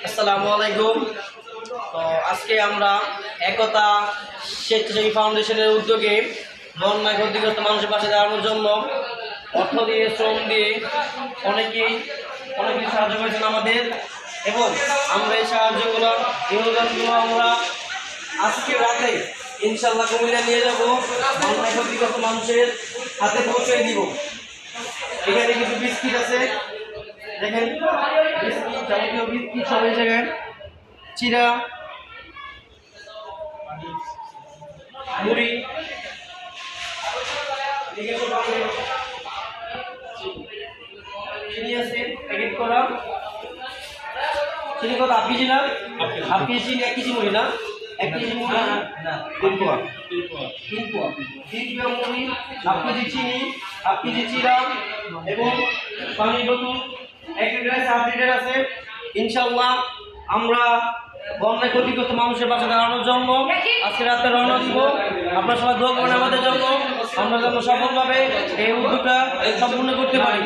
আসসালামু আলাইকুম। তো আজকে আমরা একতা স্বেচ্ছাসেবী ফাউন্ডেশনের উদ্যোগে বন্যায় ক্ষতিগ্রস্ত মানুষের পাশে দাঁড়ানোর জন্য অর্থ দিয়ে, শ্রম দিয়ে অনেকেই সাহায্য করেছেন আমাদের, এবং আমরা এই সাহায্যগুলো আমরা আজকে রাতে ইনশাল্লাহ কুমিল্লা নিয়ে যাব, বন্যায় ক্ষতিগ্রস্ত মানুষের হাতে পৌঁছে দিব। এখানে কিছু বিস্কিট আছে, দেখেন বিস্কিট, যাবতীয় বিস্কিট সব এই জায়গায়, চিরা, মুড়ি, চিনি আছে প্যাকেট করা। চিনি কত? হাফ কেজি না? হাফ কেজি চিনি, 1 কেজি মুড়ি না? 1 কেজি মুড়ি না, 3 পোয়া মুড়ি, হাফ কেজি চিনি, হাফ কেজি চিরা এবং পানির বোতল 1 লিটার আছে, 1/2 লিটার আছে। ইনশাআল্লাহ আমরা বন্যায় ক্ষতিগ্রস্ত মানুষের পাশে দাঁড়ানোর জন্য আজকে রাতে রওনা দিব। আপনারা সবাই দোয়া করবেন আমাদের জন্য, আমরা যেন সফলভাবে এই উদ্যোগটা সম্পূর্ণ করতে পারি।